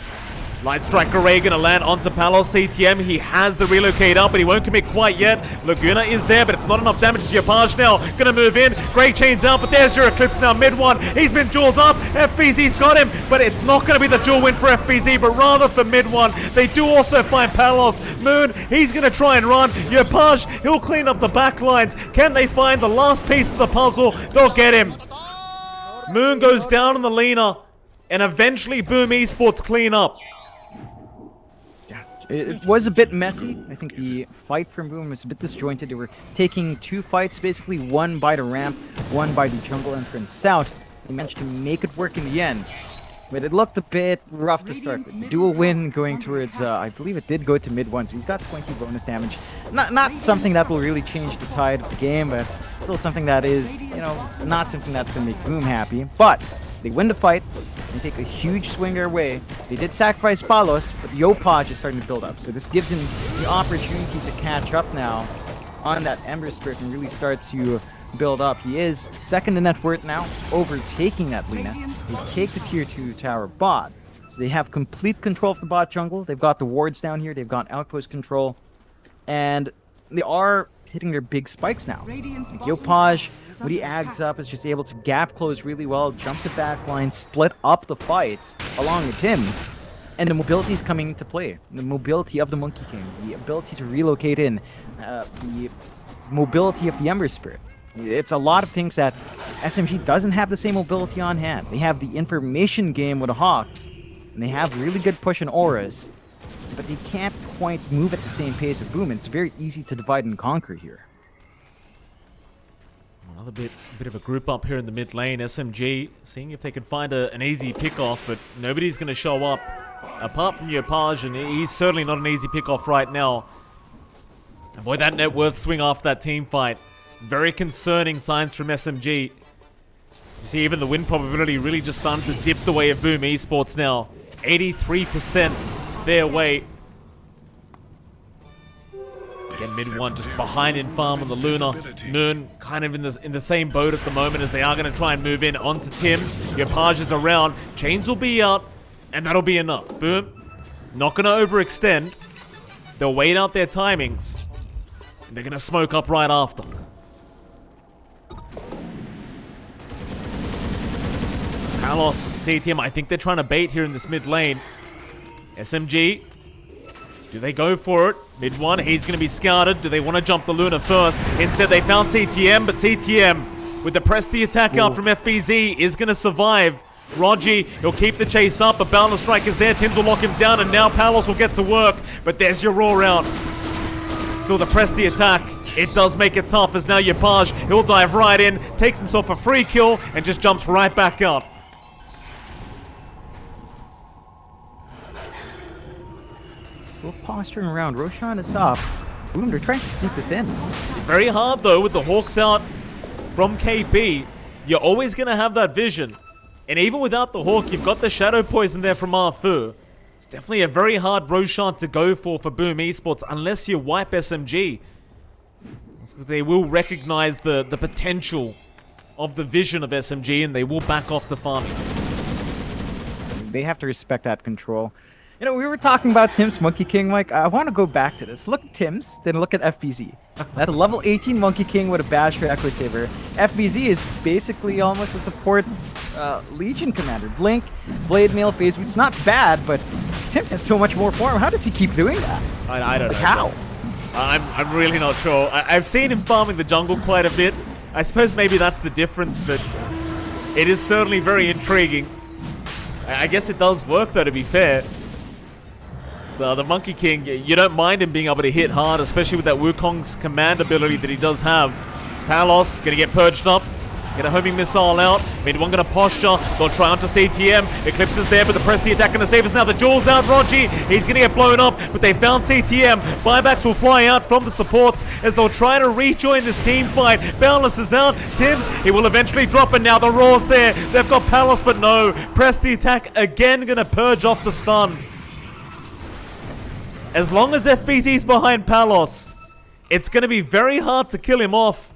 Light Strike Array gonna land onto Palos. CTM, he has the relocate up, but he won't commit quite yet. Laguna is there, but it's not enough damage to Yopaj now. Gonna move in. Great chains out, but there's your Eclipse now. Mid 1, he's been jeweled up. FBZ's got him, but it's not gonna be the duel win for FBZ, but rather for mid 1. They do also find Palos. Moon, he's gonna try and run. Yopaj, he'll clean up the back lines. Can they find the last piece of the puzzle? They'll get him. Moon goes down on the Lina, and eventually Boom Esports clean up. It was a bit messy. I think the fight from Boom was a bit disjointed. They were taking two fights, basically one by the ramp, one by the jungle entrance south. They managed to make it work in the end. But it looked a bit rough to start with. The dual win going towards, I believe it did go to mid 1, so he's got 20 bonus damage. Not something that will really change the tide of the game, but still something that is, you know, not something that's going to make Boom happy. But they win the fight and take a huge swing their way. They did sacrifice Palos, but Yopaj is starting to build up. So this gives him the opportunity to catch up now on that Ember Spirit and really start to build up. He is second in net worth now, overtaking that Lina. They take the tier 2 tower bot. So they have complete control of the bot jungle. They've got the wards down here. They've got outpost control. And they are hitting their big spikes now. Like Yopaj, when he ags up, is just able to gap close really well, jump the back line, split up the fights along with Tims. And the mobility is coming into play. The mobility of the Monkey King, the ability to relocate in, the mobility of the Ember Spirit. It's a lot of things that SMG doesn't have the same mobility on hand. They have the information game with the Hawks, and they have really good push and auras, but they can't quite move at the same pace of Boom. It's very easy to divide and conquer here. Another bit of a group up here in the mid lane. SMG seeing if they can find an easy pick-off, but nobody's going to show up apart from Yopaj, and he's certainly not an easy pick-off right now. And boy, that net worth swing after that team fight. Very concerning signs from SMG. You see, even the win probability really just starting to dip the way of Boom Esports now. 83% their way. Again, mid one just behind in farm on the Luna. Moon kind of in the same boat at the moment as they are going to try and move in onto Tim's. Yopaj is around. Chains will be out, and that'll be enough. Boom. Not going to overextend. They'll wait out their timings. And they're going to smoke up right after. Palos, CTM, I think they're trying to bait here in this mid lane. SMG, do they go for it? Mid one, he's going to be scouted. Do they want to jump the Luna first? Instead, they found CTM, but CTM, with the press the attack out from FBZ, is going to survive. Rogi, he'll keep the chase up, but Boundless Strike is there. Tims will lock him down, and now Palos will get to work. But there's your raw round. Still the press the attack. It does make it tough as now Yopaj, he'll dive right in, takes himself a free kill, and just jumps right back out. Still posturing around. Roshan is up. Boom, they're trying to sneak this in. Very hard though with the Hawks out from KP. You're always going to have that vision. And even without the Hawk, you've got the Shadow Poison there from Arthur. It's definitely a very hard Roshan to go for Boom Esports unless you wipe SMG. Because they will recognize the potential of the vision of SMG and they will back off to farming. They have to respect that control. You know, we were talking about Tim's Monkey King, Mike. I want to go back to this. Look at Tim's, then look at FBZ. That level 18 Monkey King with a Bash for Echo Saber. FBZ is basically almost a support Legion commander. Blink, Blade Mail, Phase. It's not bad, but Tim's has so much more form. How does he keep doing that? I don't know. How? I'm really not sure. I've seen him farming the jungle quite a bit. I suppose maybe that's the difference, but it is certainly very intriguing. I guess it does work though, to be fair. So the Monkey King, you don't mind him being able to hit hard, especially with that Wukong's command ability that he does have. It's Palos, going to get purged up. He's get a homing missile out. Mid one going to posture. They'll try onto CTM. Eclipse is there, but the press the attack going to save us now. The Jewel's out. Rogi, he's going to get blown up, but they found CTM. Buybacks will fly out from the supports as they'll try to rejoin this team fight. Boundless is out. Tims, he will eventually drop, and now the Raw's there. They've got Palos, but no. Press the attack again, going to purge off the stun. As long as FBZ's behind Palos, it's going to be very hard to kill him off.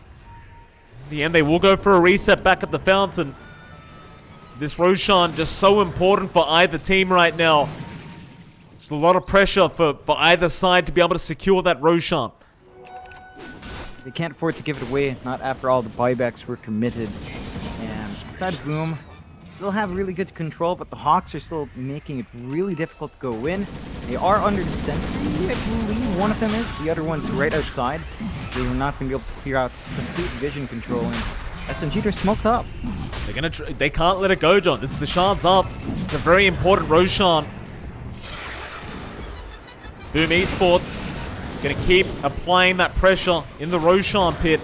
In the end, they will go for a reset back at the fountain. This Roshan just so important for either team right now. Just a lot of pressure for either side to be able to secure that Roshan. They can't afford to give it away, not after all the buybacks were committed. And aside of Boom, still have really good control, but the Hawks are still making it really difficult to go in. They are under the sentry, I believe one of them is. The other one's right outside. They were not going to be able to clear out complete vision control, and SMG, they're smoked up. They're gonna they can't let it go, John. It's the shards up. It's a very important Roshan. It's Boom Esports gonna keep applying that pressure in the Roshan pit.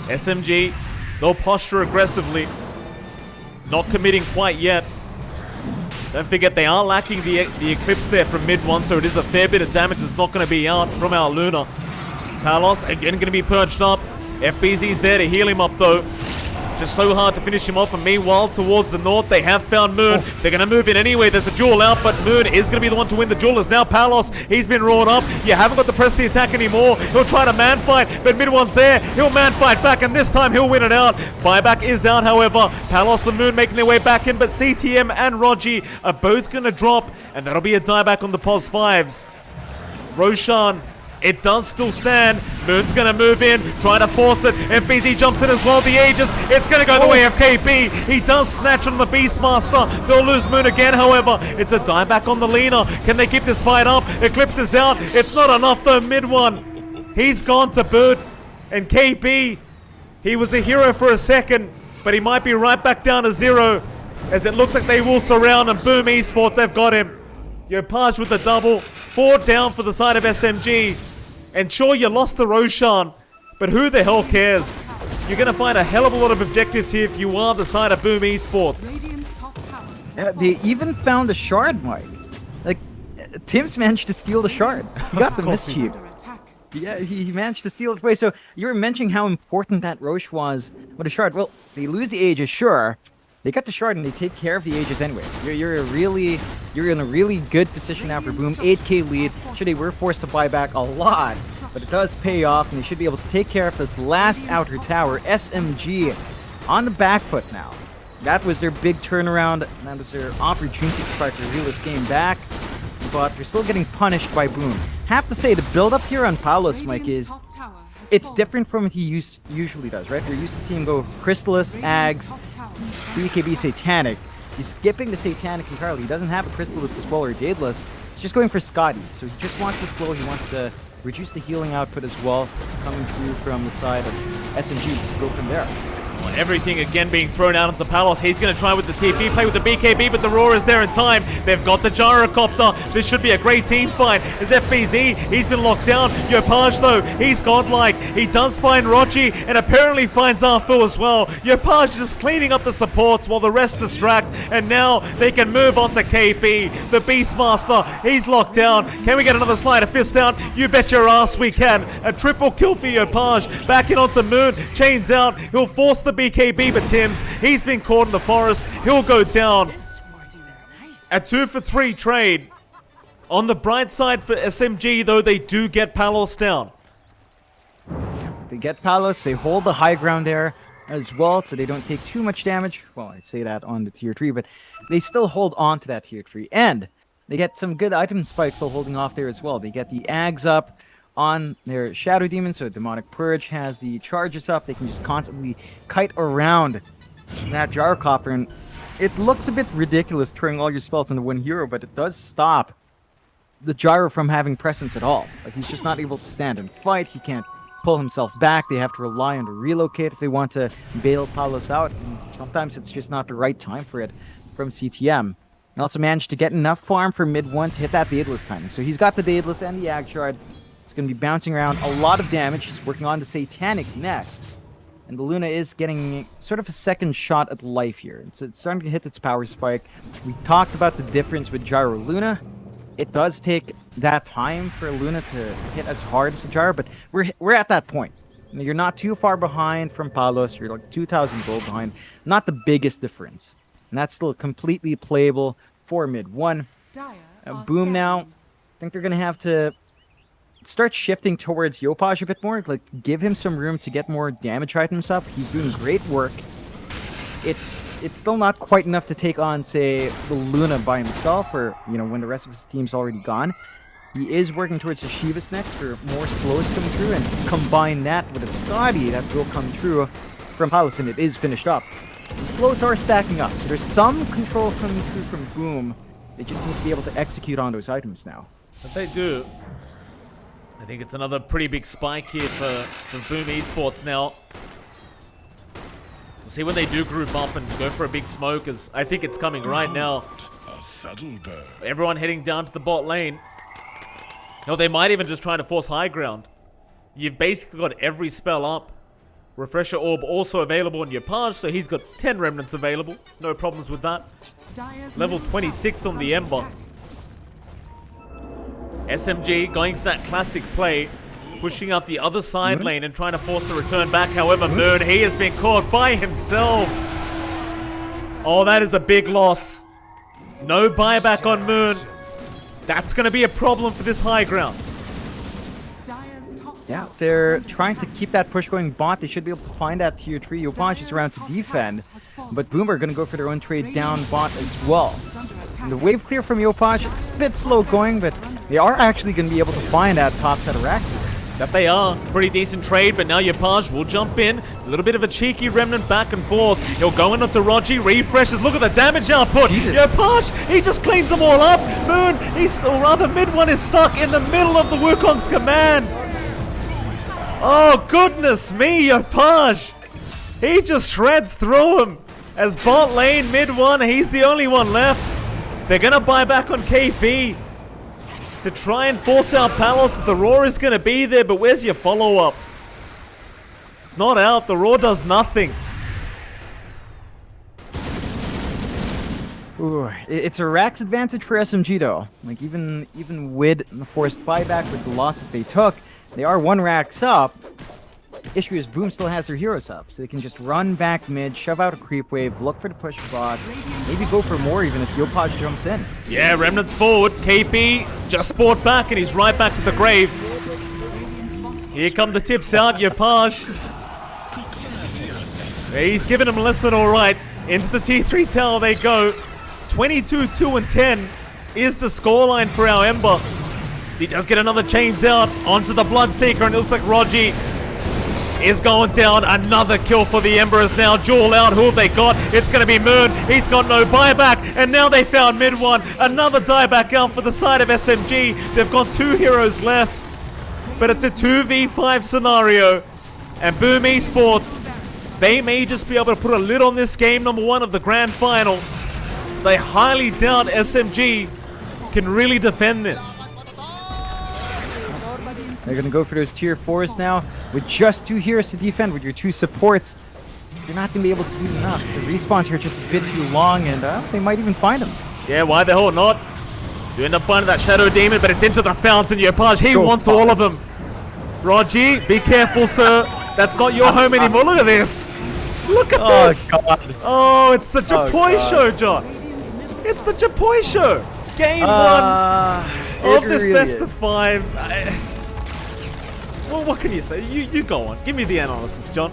SMG, they'll posture aggressively. Not committing quite yet. Don't forget they are lacking the Eclipse there from mid one, so it is a fair bit of damage that's not going to be out from our Luna. Palos again going to be purged up. FBZ's there to heal him up though. Just so hard to finish him off, and meanwhile towards the north they have found Moon. They're going to move in anyway. There's a duel out, but Moon is going to be the one to win the duel as now Palos, he's been roared up. You haven't got the press the attack anymore. He'll try to man fight, but mid one's there. He'll man fight back, and this time he'll win it out. Buyback is out, however. Palos and Moon making their way back in, but CTM and Rogi are both going to drop, and that'll be a dieback on the POS 5s. Roshan, it does still stand. Moon's going to move in, try to force it. FBZ jumps in as well. The Aegis, it's going to go the way of KP. He does snatch on the Beastmaster. They'll lose Moon again, however. It's a dieback on the Lina. Can they keep this fight up? Eclipse is out. It's not enough though. Mid one, he's gone to boot. And KP, he was a hero for a second, but he might be right back down to 0 as it looks like they will surround, and Boom Esports, they've got him. Yopaj with the double. 4 down for the side of SMG. And sure, you lost the Roshan, but who the hell cares? you're going to find a hell of a lot of objectives here if you are the side of Boom Esports. Radiant's top tower has They fallen. even found a shard, Mike. Like, Tim's managed to steal the shard. He got the course he mischief. Under attack. Yeah, he managed to steal it away. So you were mentioning how important that Roche was with a shard. Well, they lose the Aegis, sure. They got the shard and they take care of the Aegis anyway. You're in a really good position now for Boom. 8k lead. Sure, they were forced to buy back a lot, but it does pay off, and they should be able to take care of this last outer tower. SMG on the back foot now. That was their big turnaround. That was their opportunity to start to reel this game back. But they're still getting punished by Boom. Have to say, the build-up here on Palos, Mike, Radiant's is top tower has it's fallen. different from what he usually does, right? We're used to seeing him go with Crystallis, Radiant's Ags, top tower is BKB, Satanic. He's skipping the Satanic entirely. He doesn't have a Crystallis as well or Daedalus. He's just going for Scotty. So he just wants to slow. He wants to reduce the healing output as well, coming through from the side of SMG. Just go from there. Well, everything again being thrown out into Palos. He's going to try with the TP, play with the BKB, but the Roar is there in time. They've got the Gyrocopter. This should be a great team fight. As FBZ, he's been locked down. Yopaj, though, he's godlike. He does find Rochi and apparently finds Arfu as well. Yopaj just cleaning up the supports while the rest distract. And now they can move on to KP. The Beastmaster, he's locked down. Can we get another slide of fist out? You bet your ass we can. A triple kill for Yopaj. Back in onto Moon. Chains out. He'll force the BKB, but Tim's, he's been caught in the forest. He'll go down. A 2 for 3 trade. On the bright side for SMG, though, they do get Palos down. They get Palos. They hold the high ground there as well, so they don't take too much damage. Well, I say that on the tier 3, but they still hold on to that tier 3. And they get some good item spike for holding off there as well. They get the Ags up on their Shadow Demon, so Demonic Purge has the charges up. They can just constantly kite around that Gyrocopter, and it looks a bit ridiculous throwing all your spells into one hero, but it does stop the Gyro from having presence at all. Like, he's just not able to stand and fight. He can't pull himself back. They have to rely on to relocate if they want to bail Palos out, and sometimes it's just not the right time for it from CTM. He also managed to get enough farm for mid 1 to hit that Daedalus timing. So he's got the Daedalus and the Ag Shard. It's going to be bouncing around a lot of damage. He's working on the Satanic next. And the Luna is getting sort of a second shot at life here. It's starting to hit its power spike. We talked about the difference with Gyro Luna. It does take that time for Luna to hit as hard as the Gyro, but we're at that point. You're not too far behind from Palos. You're like 2,000 gold behind. Not the biggest difference. And that's still completely playable for mid 1. Dire are Boom now. scanning. I think they're going to have to start shifting towards Yopaj a bit more. Like, give him some room to get more damage items up. He's doing great work. It's still not quite enough to take on, say, the Luna by himself, or, you know, when the rest of his team's already gone. He is working towards the Shivas next for more slows coming through, and combine that with a Scotty that will come through from Palos, and it is finished up. The slows are stacking up, so there's some control coming through from Boom. They just need to be able to execute on those items now. But they do. I think it's another pretty big spike here for Boom Esports now. We'll see when they do group up and go for a big smoke, as I think it's coming right now. A subtle bird. Everyone heading down to the bot lane. No, they might even just try to force high ground. You've basically got every spell up. Refresher Orb also available on your Page, so he's got 10 remnants available. No problems with that. Dire's Level middle 26 tower on is the under Ember. attack. SMG going for that classic play, pushing out the other side lane and trying to force the return back. However, Moon, he has been caught by himself. Oh, that is a big loss. No buyback on Moon. That's going to be a problem for this high ground. Dire's top Yeah, tower they're is under trying to attack. keep that push going bot. They should be able to find that tier 3. Yopaj is around to defend, but Boom are going to go for their own trade down bot as well. Is under attack. And the wave clear from Yopaj, it's a bit slow going, but they are actually going to be able to find that top set of racks here. That they are. Pretty decent trade, but now Yopaj will jump in. A little bit of a cheeky remnant back and forth. He'll go in onto Rogi, refreshes. Look at the damage output. Jesus. Yopaj, he just cleans them all up. Moon, or rather mid one is stuck in the middle of the Wukong's command. Oh, goodness me, Yopaj. He just shreds through him. As bot lane, mid one, he's the only one left. They're going to buy back on KP to try and force out Palos. The Roar is going to be there, but where's your follow-up? It's not out. The Raw does nothing. Ooh, it's a racks advantage for SMG though. Like even with the forced buyback, with the losses they took, they are 1 racks up. The issue is Boom still has their heroes up, so they can just run back mid, shove out a creep wave, look for the push bot, maybe go for more even as Yopaj jumps in. Yeah, Remnant's forward. KP just spawned back and he's right back to the grave. Here come the tips out, Yopaj. He's giving him less than alright. Into the T3 tower they go. 22, 2, and 10 is the scoreline for our Ember. He does get another chains out onto the Bloodseeker, and it looks like Rogi is going down. Another kill for the Embers now. Jewel out. Who have they got? It's going to be Moon. He's got no buyback, and now they found mid one. Another dieback out for the side of SMG. They've got 2 heroes left, but it's a 2v5 scenario, and Boom Esports, they may just be able to put a lid on this game number 1 of the grand final. I highly doubt SMG can really defend this. They're going to go for those tier 4s now. With just 2 heroes to defend, with your 2 supports, you're not going to be able to do enough. The respawns here are just a bit too long, and they might even find them. Yeah, why the hell not? You end up finding that Shadow Demon, but it's into the fountain. Yopaj, he wants all of them. Rogi, be careful, sir. That's not your home anymore. Look at this. Look at this. God. Oh, it's the Japoi show, John. It's the Japoi show. Game 1 of this really best is. of 5. Well, what can you say? You go on. Give me the analysis, John.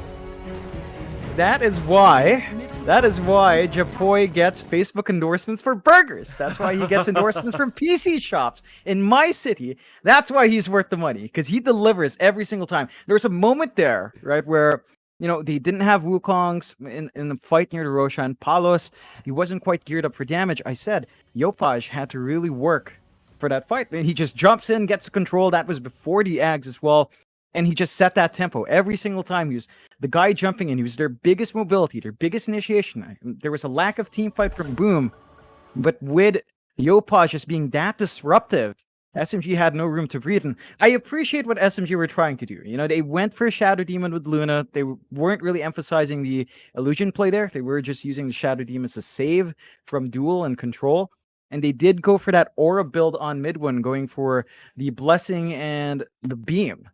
That is why Japoi gets Facebook endorsements for burgers. That's why he gets endorsements from PC shops in my city. That's why he's worth the money, because he delivers every single time. There was a moment there, right, where they didn't have Wukongs in the fight near the Roshan. Palos, he wasn't quite geared up for damage. I said Yopaj had to really work for that fight. And he just jumps in, gets control. That was before the Ags as well. And he just set that tempo every single time. He was the guy jumping in. He was their biggest mobility, their biggest initiation. There was a lack of team fight from Boom. But with Yopaj just being that disruptive, SMG had no room to breathe. And I appreciate what SMG were trying to do. They went for Shadow Demon with Luna. They weren't really emphasizing the illusion play there. They were just using the Shadow Demon as a save from duel and control. And they did go for that aura build on mid one, going for the blessing and the beam.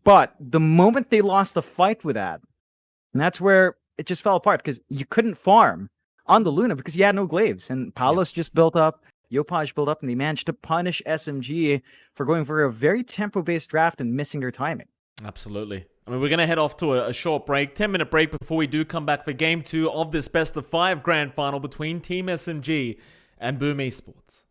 But the moment they lost the fight with that, and that's where it just fell apart, because you couldn't farm on the Luna because you had no glaives. And Palos just built up. Yopaj built up, and they managed to punish SMG for going for a very tempo-based draft and missing their timing. Absolutely. I mean, we're going to head off to a short break, 10-minute break before we do come back for Game 2 of this best of 5 grand final between Team SMG and Boom Esports.